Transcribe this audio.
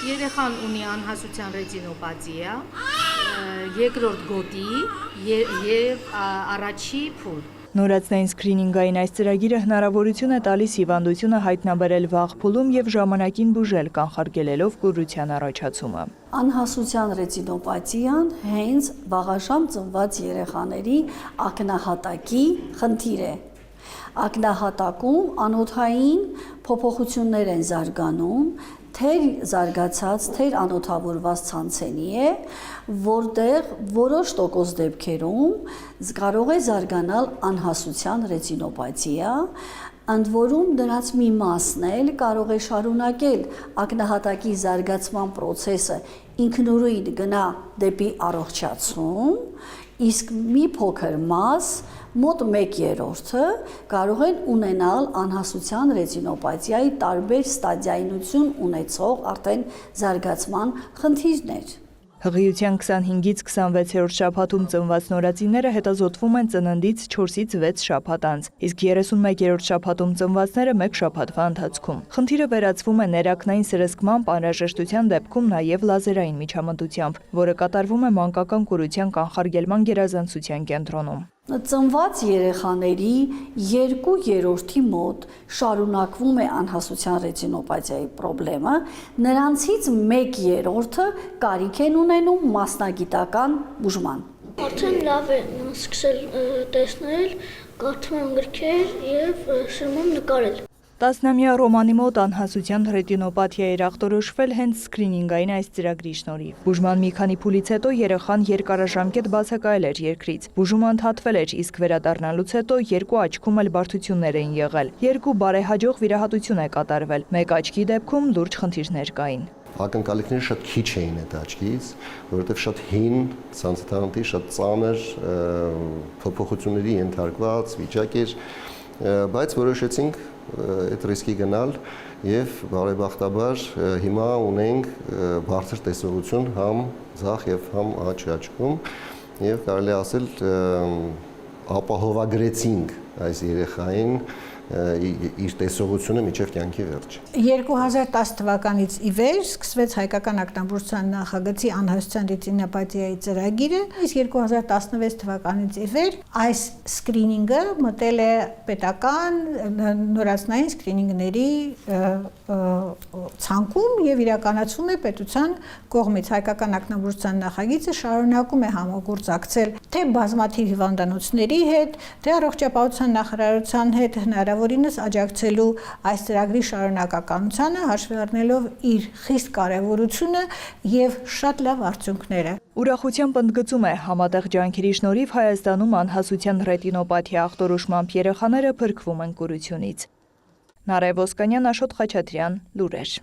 Երեխան ունի անհասության ռետինոպաթիա, երկրորդ գոտի և առաջի փուլ։ Նորածնային սկրինինգային այս ծրագիրը հնարավորություն է տալիս հիվանդությունը հայտնաբերել վաղ փուլում և ժամանակին բուժել, կանխարգելելով կուրության առաջացումը։ Անհասության ռետինոպաթիան հենց վաղաշամ ծնված երեխաների ակնահատակի խնդիր է։ Ակնահատակում անոթային փոփոխություններ են զարգանում, թեր զարգացած, թեր անոթավորված ցանցենի է, որտեղ որոշ տոկոս դեպքերում կարող է զարգանալ անհասության ռետինոպաթիա, ընդ որում դրանց մի մասն էլ կարող է շարունակել ակնահատակի զարգացման process-ը ինքնուրույն գնա դեպի առողջացում, իսկ մի փոքր մաս մոտ 1/3-ը կարող են ունենալ անհասության ռետինոպաթիայի տարբեր ստադիայնություն ունեցող արդեն զարգացման խնդիրներ։ Հղիության 25-ից 26-րդ շաբաթում ծնված նորածինները հետազոտվում են ծննդից 4-ից 6 շաբաթ անց, իսկ 31-րդ շաբաթում ծնվածները 1 շաբաթվա ընթացքում։ Խնդիրը վերացվում է ներակնային սրսկմամբ անհրաժեշտության դեպքում նաև լազերային միջամտությամբ, որը կատարվում է մանկական կուրության կանխարգելման գերազանցության կենտրոնում։ Ծնված երեխաների 2/3-ի մոտ շարունակվում է անհասության ռետինոպաթիայի խնդիրը, նրանցից 1/3-ը կարիք են ունենում մասնագիտական բուժման։ Արդեն լավ է սկսել տեսնել, կարդում եմ գրքեր և սիրում եմ նկարել։ 10-ամյա Ռոմանի մոտ անհասության ռետինոպաթիա էր ախտորոշվել հենց սկրինինգային այս ծրագրի շնորհիվ։ Բուժման մի քանի փուլից հետո երեխան երկարաժամկետ բացակայել էր երկրից։ Բուժումը ընդհատվել էր, իսկ վերադառնալուց հետո 2 աչքում էլ բարդություններ էին եղել։ 2 բարեհաջող վիրահատություն է կատարվել։ 1 աչքի դեպքում լուրջ խնդիրներ կային։ Ակնկալիքները շատ քիչ էին այդ աչքից, որովհետև շատ հին, ցանցադանտի, շատ ծանր փոփոխությունների ենթարկված վիճակ էր, բայց որոշեցինք այդ ռիսկի գնալ եւ բարեբախտաբար հիմա ունենք բարձր տեսողություն համ ձախ եւ համ աչքում եւ կարելի ասել ապահովագրեցինք այս երեխային իր տեսողությունը մինչև կյանքի վերջ։ 2010 թվականից ի վեր սկսվեց հայկական ակնաբուժության նախագծի անհասության ռետինոպաթիայի ծրագիրը, իսկ 2016 թվականից ի վեր այս սկրինինգը մտել է պետական նորածնային սկրինինգների ցանկում եւ իրականացվում է պետության կողմից։ Հայկական ակնաբուժության նախագիծը շարունակում է համագործակցել թե բազմաթիվ հիվանդանոցների հետ, թե առողջապահության նախարարության հետ հնարավորինս աջակցելու այս ծրագրի շարունակականությանը, հաշվի առնելով իր խիստ կարևորությունը եւ շատ լավ արդյունքները։ Ուրախությամբ ընդգծում է, համատեղ ջանքերի շնորհիվ Հայաստանում անհասության ռետինոպաթիա ախտորոշմամբ երեխաները փրկվում են կուրությունից։ Նարեկ Ոսկանյան, Աշոտ Խաչատրյան, լուրեր։